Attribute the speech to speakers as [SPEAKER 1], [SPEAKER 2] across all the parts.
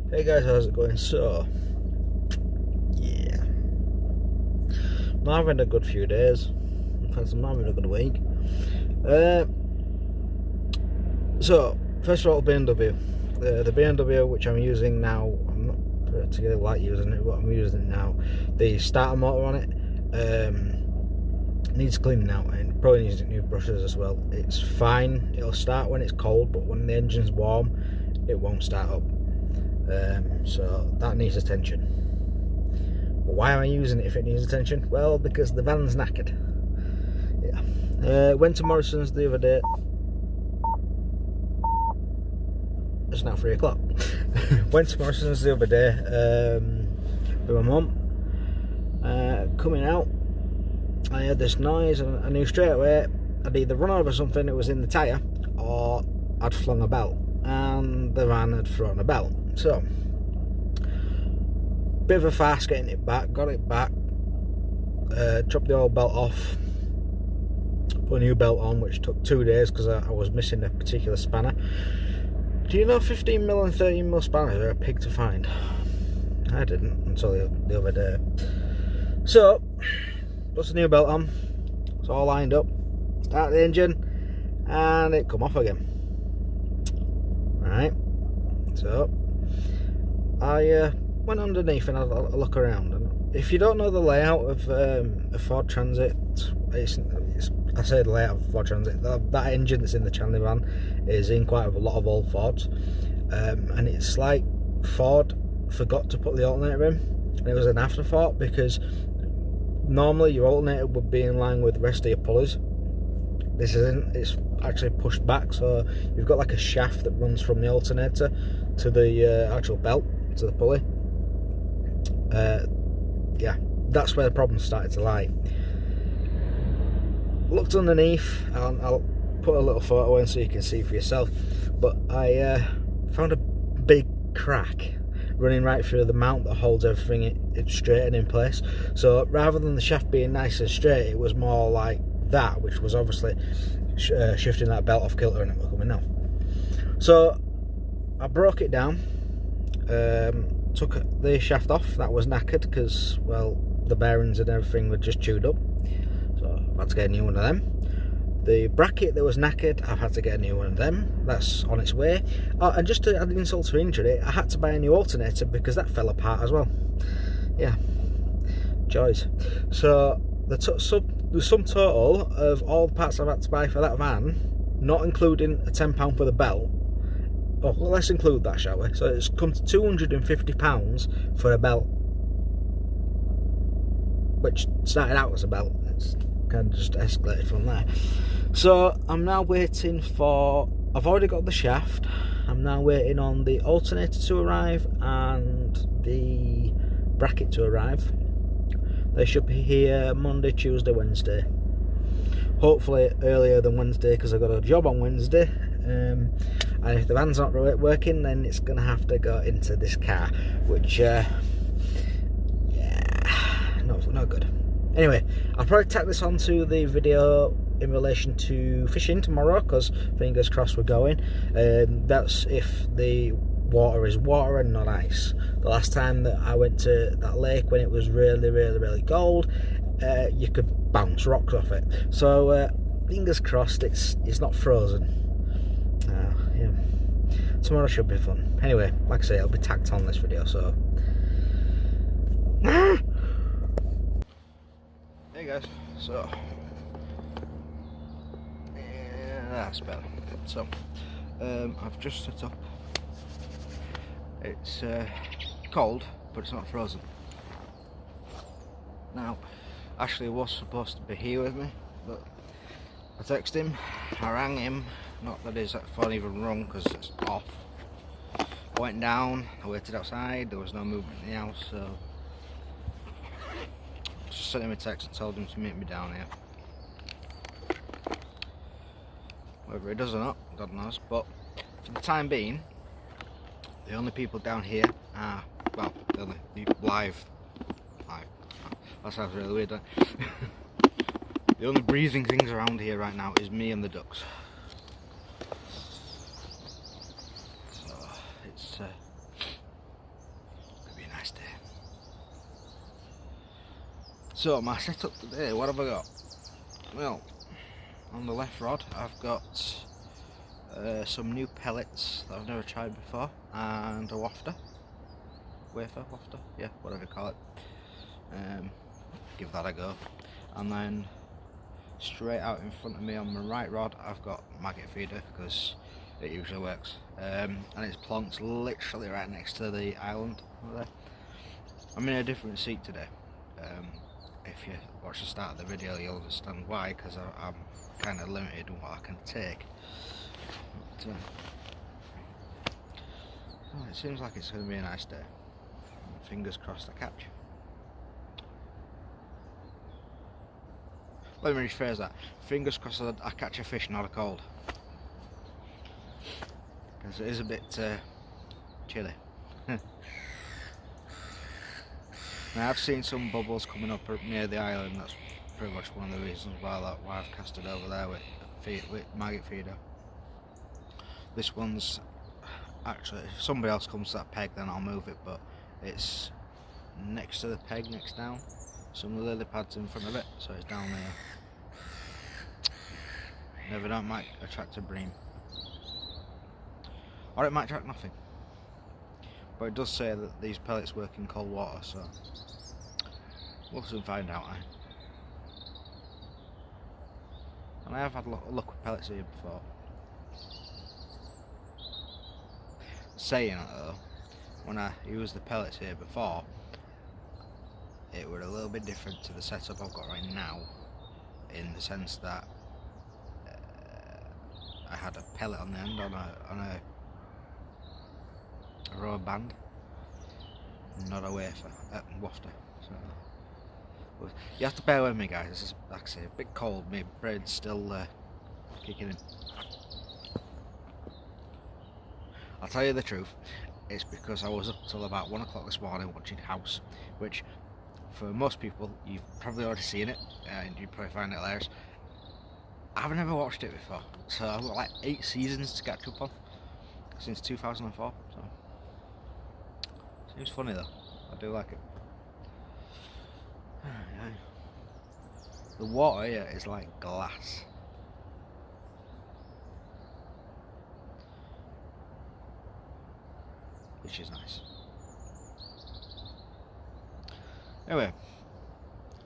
[SPEAKER 1] Hey guys, how's it going? So, yeah, I'm having a good few days. In fact, I'm having a good week. So, first of all, BMW. The BMW which I'm using now, I'm not particularly like using it, but I'm using it now. The starter motor on it needs cleaning out and probably needs new brushes as well. It's fine, it'll start when it's cold, but when the engine's warm, it won't start up. So that needs attention. But why am I using it if it needs attention? Well, because the van's knackered. Yeah. Went to Morrison's the other day. It's now 3 o'clock. Went to Morrison's the other day with my mum. Coming out, I heard this noise and I knew straight away I'd either run over something that was in the tyre or I'd flung a belt, and the van had thrown a belt. So, bit of a fast getting it back, got it back, chopped the old belt off, put a new belt on, which took 2 days because I was missing a particular spanner. Do you know 15mm and 13mm spanners are a pig to find? I didn't until the other day. So, put a new belt on, it's all lined up, start the engine, and it come off again. Right, so I went underneath and had a look around. And if you don't know the layout of a Ford Transit, I say the layout of Ford Transit, that engine that's in the Chandler van is in quite a lot of old Fords, and it's like Ford forgot to put the alternator in, and it was an afterthought, because normally your alternator would be in line with the rest of your pulleys. This isn't, it's actually pushed back, so you've got like a shaft that runs from the alternator to the actual belt, to the pulley. Yeah, that's where the problem started to lie. Looked underneath, and I'll put a little photo in so you can see for yourself, but I found a big crack running right through the mount that holds everything straight and in place. So rather than the shaft being nice and straight, it was more like that, which was obviously shifting that belt off kilter and it was coming off. So I broke it down, took the shaft off. That was knackered because, well, the bearings and everything were just chewed up, so I've had to get a new one of them. The bracket that was knackered, I've had to get a new one of them. That's on its way. Oh, and just to add insult to injury, I had to buy a new alternator because that fell apart as well. Yeah, joys. So the sum total of all the parts I've had to buy for that van, not including a £10 for the belt. Oh, well, let's include that, shall we? So it's come to £250 for a belt, which started out as a belt. It's kind of just escalated from there. So I'm now waiting for, I've already got the shaft, I'm now waiting on the alternator to arrive and the bracket to arrive. They should be here Monday, Tuesday, Wednesday. Hopefully earlier than Wednesday, because I've got a job on Wednesday. And if the van's not working, then it's going to have to go into this car, which, yeah, not good. Anyway, I'll probably tack this onto the video in relation to fishing tomorrow, because fingers crossed we're going. That's if the water is water and not ice. The last time that I went to that lake, when it was really cold, you could bounce rocks off it. So fingers crossed it's not frozen. Yeah, tomorrow should be fun. Anyway, like I say, it'll be tacked on this video. So hey guys, so yeah, that's better. So I've just set up. It's cold, but it's not frozen. Now, Ashley was supposed to be here with me, but I texted him, I rang him, not that his phone even rung because it's off. I went down, I waited outside, there was no movement in the house, so just sent him a text and told him to meet me down here. Whether he does or not, God knows, but for the time being, the only people down here are, well, the only live, that sounds really weird, don't it? The only breathing things around here right now is me and the ducks. So it's So my setup today, what have I got? Well, on the left rod I've got some new pellets that I've never tried before, and a wafer, yeah, whatever you call it. Give that a go. And then straight out in front of me on my right rod I've got maggot feeder, because it usually works, and it's plonked literally right next to the island over there. I'm in a different seat today. If you watch the start of the video you'll understand why, because I'm kind of limited in what I can take. But, well, it seems like it's going to be a nice day. Fingers crossed I catch. Let me rephrase that. Fingers crossed I catch a fish, not a cold. Because it is a bit chilly. Now, I've seen some bubbles coming up near the island. That's pretty much one of the reasons why I've casted over there with maggot feeder. This one's actually, if somebody else comes to that peg then I'll move it, but it's next to the peg, next down. Some lily pads in front of it, so it's down there. Never know, it might attract a bream. Or it might attract nothing. But it does say that these pellets work in cold water, so we'll soon find out, eh? And I have had a look with pellets here before. Saying it though, when I used the pellets here before, it were a little bit different to the setup I've got right now, in the sense that I had a pellet on the end on a rubber band, not a wafer, wafter. So you have to bear with me, guys. This is, like I say, a bit cold. My brain's still kicking in. I'll tell you the truth, it's because I was up till about 1 o'clock this morning watching House, which for most people you've probably already seen it and you probably find it hilarious. I've never watched it before, so I've got like 8 seasons to catch up on since 2004. So seems funny though. I do like it. The water here is like glass. Which is nice. Anyway,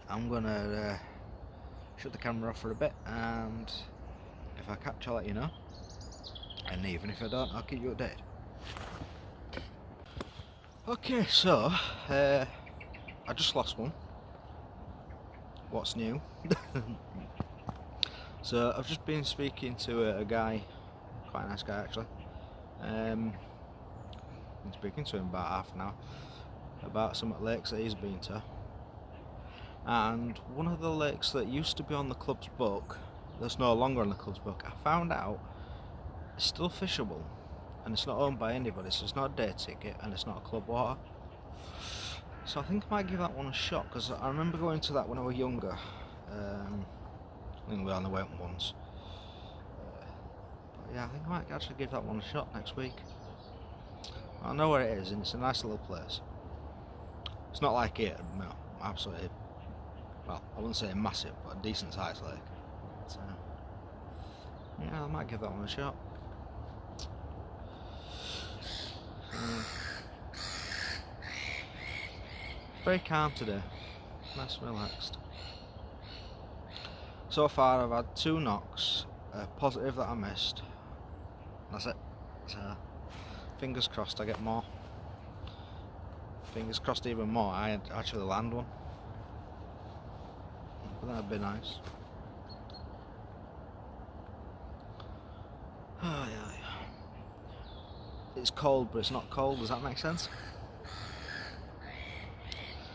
[SPEAKER 1] I'm gonna shut the camera off for a bit, and if I catch I'll let you know, and even if I don't I'll keep you updated. Okay, so I just lost one. What's new? So I've just been speaking to a guy, quite a nice guy actually. Been speaking to him about half an hour about some lakes that he's been to, and one of the lakes that used to be on the club's book, that's no longer on the club's book, I found out it's still fishable, and it's not owned by anybody, so it's not a day ticket and it's not a club water. So I think I might give that one a shot, because I remember going to that when I was younger. I think we only went once. But yeah, I think I might actually give that one a shot next week. I know where it is, and it's a nice little place. It's not like it, no, absolutely, well, I wouldn't say massive, but a decent sized lake. But, yeah, I might give that one a shot. Very calm today, nice and relaxed. So far I've had 2 knocks, a positive that I missed. That's it. So fingers crossed I get more. Fingers crossed even more I actually land one. But that'd be nice. Oh yeah. It's cold, but it's not cold. Does that make sense?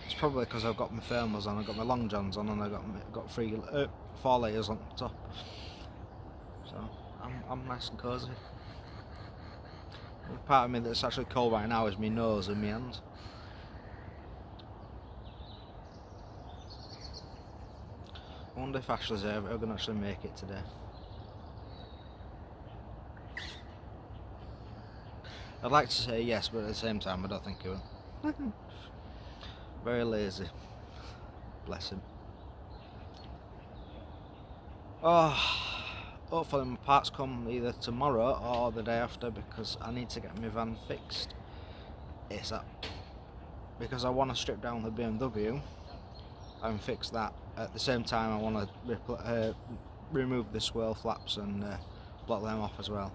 [SPEAKER 1] It's probably because I've got my thermals on, I've got my long johns on, and I've got 4 layers on top. So I'm nice and cosy. The part of me that's actually cold right now is my nose and my hands. I wonder if Ashley's ever going to actually make it today. I'd like to say yes, but at the same time I don't think he will. Very lazy. Bless him. Oh, hopefully my parts come either tomorrow or the day after, because I need to get my van fixed ASAP. Because I want to strip down the BMW and fix that. At the same time, I want to remove the swirl flaps and block them off as well.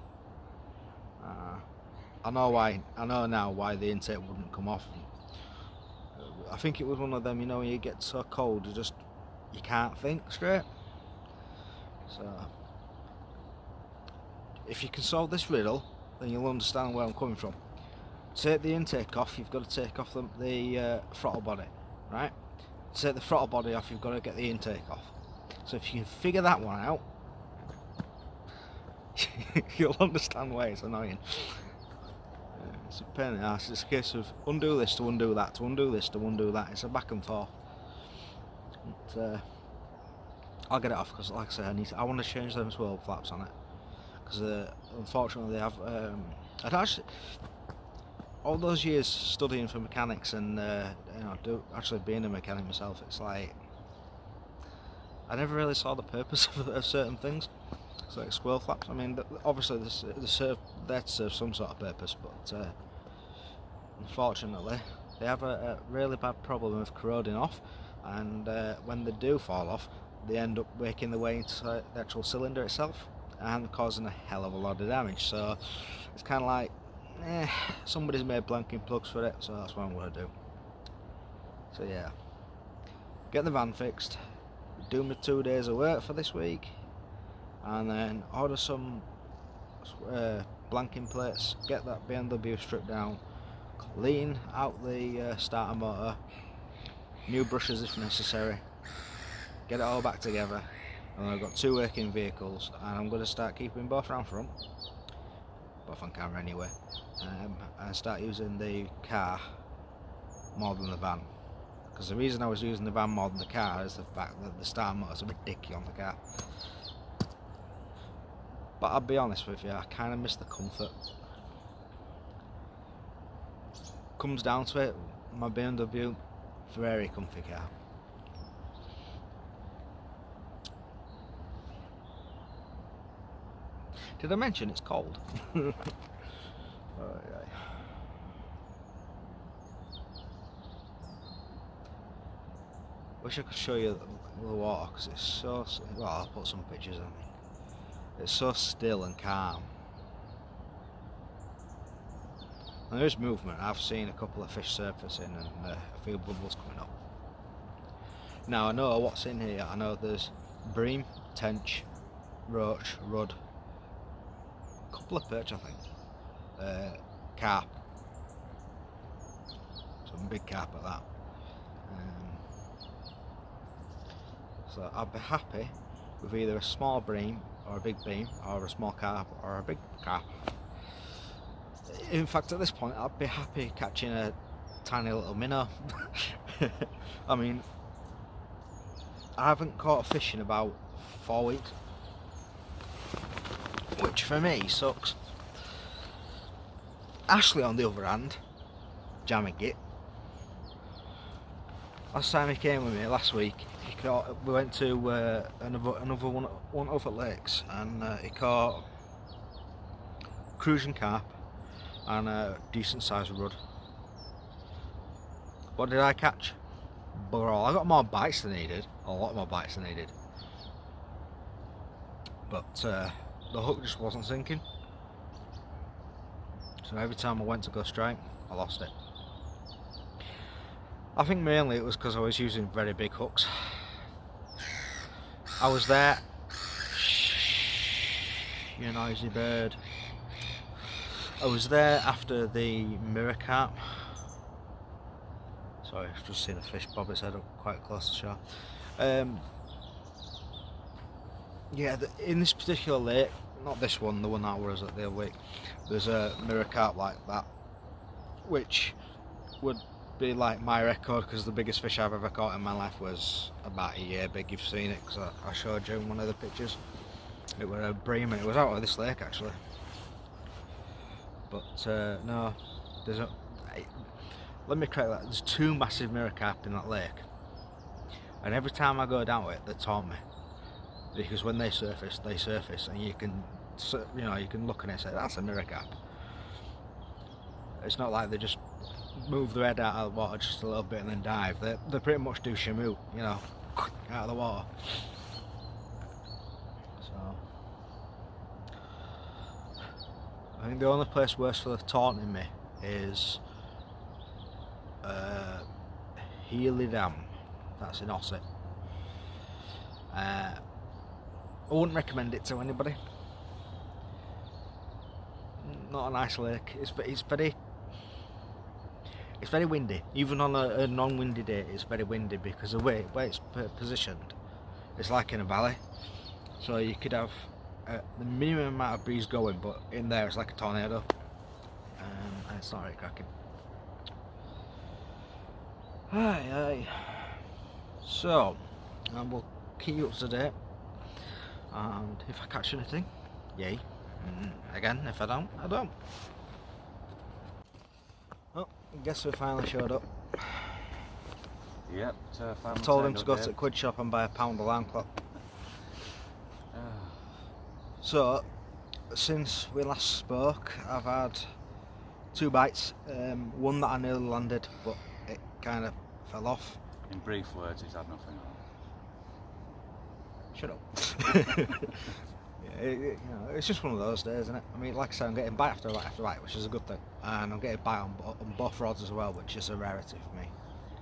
[SPEAKER 1] I know now why the intake wouldn't come off. I think it was one of them, you know, when you get so cold, you can't think straight. So, if you can solve this riddle, then you'll understand where I'm coming from. To take the intake off, you've got to take off the throttle body, right? To take the throttle body off, you've got to get the intake off. So if you can figure that one out, you'll understand why it's annoying. It's a pain in the ass. It's a case of undo this to undo that, to undo this to undo that. It's a back and forth. But, I'll get it off because, like I say, I want to change them swirl flaps on it. Because unfortunately, they have. I'd all those years studying for mechanics and actually being a mechanic myself, it's like I never really saw the purpose of certain things. It's like swirl flaps. I mean, obviously they're there to serve some sort of purpose, but unfortunately they have a really bad problem of corroding off, and when they do fall off, they end up making their way into the actual cylinder itself and causing a hell of a lot of damage. So it's kind of like, somebody's made blanking plugs for it, so that's what I'm going to do. So yeah, get the van fixed, do my 2 days of work for this week, and then order some blanking plates, get that BMW stripped down, clean out the starter motor, new brushes if necessary, get it all back together, and I've got 2 working vehicles, and I'm going to start keeping both around front, both on camera anyway, and start using the car more than the van. Because the reason I was using the van more than the car is the fact that the starter motor's a bit dicky on the car. But I'll be honest with you, I kind of miss the comfort. Comes down to it, my BMW, very comfy car. Did I mention it's cold? Oh, yeah. Wish I could show you the water because it's so. Well, I'll put some pictures on me. It's so still and calm. And there is movement. I've seen a couple of fish surfacing and a few bubbles coming up. Now I know what's in here. I know there's bream, tench, roach, rudd, a couple of perch, I think, carp, some big carp at that. So I'd be happy with either a small bream or a big bream, or a small carp or a big carp. In fact, at this point I'd be happy catching a tiny little minnow. I mean, I haven't caught a fish in about 4 weeks, which for me sucks. Ashley, on the other hand, jamming it. Last time he came with me, last week, we went to one over lakes, and he caught cruising carp and a decent sized rudd. What did I catch? Bugger all. I got more bites than he did, a lot more bites than he did. But the hook just wasn't sinking. So every time I went to go strike, I lost it. I think mainly it was because I was using very big hooks. I was there. You noisy bird. I was there after the mirror carp. Sorry, I've just seen a fish bob its head up quite close to shore. Yeah, in this particular lake, not this one, the one that was at the other week, there's a mirror carp like that, which would be like my record, because the biggest fish I've ever caught in my life was about a year big. You've seen it because I showed you in one of the pictures. It was a bream and it was out of this lake actually. But no, let me correct that, there's 2 massive mirror carp in that lake, and every time I go down to it they taunt me. because when they surface, and you can, you know, you can look at it and say that's a mirror gap. It's not like they just move their head out of the water just a little bit and then dive. They pretty much do shamoot, you know, out of the water. So I think the only place worse for taunting me is Healy Dam. That's in Ossett. I wouldn't recommend it to anybody. Not a nice lake. It's very windy. Even on a non-windy day, it's very windy because the way it's positioned, it's like in a valley. So you could have the minimum amount of breeze going, but in there it's like a tornado, and it's not very cracking. Aye. So I will keep you up to date, and if I catch anything, yay. Again, if I don't, I don't. Oh, guess who finally showed up?
[SPEAKER 2] Yep,
[SPEAKER 1] I told him to go to the quid shop and buy a £1 alarm clock. So, since we last spoke, I've had 2 bites. One that I nearly landed, but it kind of fell off.
[SPEAKER 2] In brief words, he's had nothing on.
[SPEAKER 1] Shut up. Yeah, you know, it's just one of those days, isn't it? I mean, like I say, I'm getting bite after bite, which is a good thing, and I'm getting bite on both rods as well, which is a rarity for me.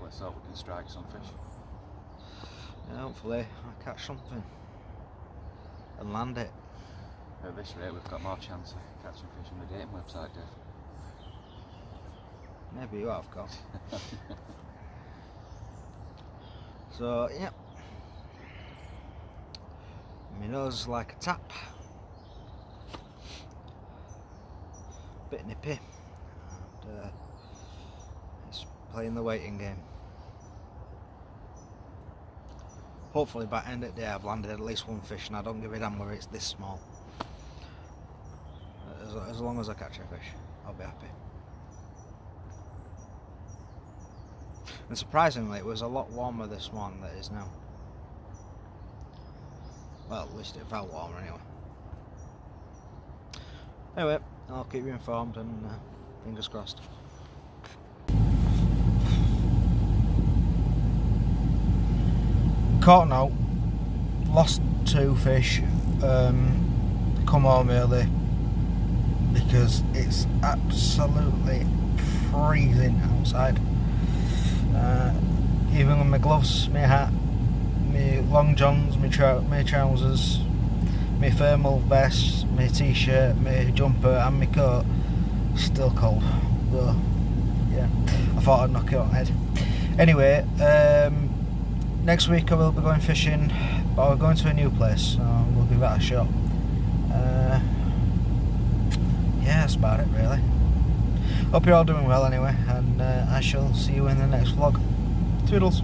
[SPEAKER 2] Let's hope we can strike some fish.
[SPEAKER 1] Yeah, hopefully I'll catch something and land it.
[SPEAKER 2] At this rate, we've got more chance of catching fish on the dating website, Dave.
[SPEAKER 1] Maybe you have got. So, yeah. My nose is like a tap. Bit nippy. And it's playing the waiting game. Hopefully by the end of the day I've landed at least one fish, and I don't give a damn whether it's this small. As long as I catch a fish, I'll be happy. And surprisingly, it was a lot warmer this morning than it is now. Well, at least it felt warmer anyway. Anyway, I'll keep you informed, and fingers crossed. Caught out, lost 2 fish, come home early because it's absolutely freezing outside. Even with my gloves, my hat, my long johns, my trousers, my thermal vest, my t-shirt, my jumper and my coat, still cold. So yeah, I thought I'd knock it on the head. Anyway, next week I will be going fishing, but we're going to a new place, so we'll give that a shot. Yeah, that's about it really. Hope you're all doing well anyway, and I shall see you in the next vlog. Toodles.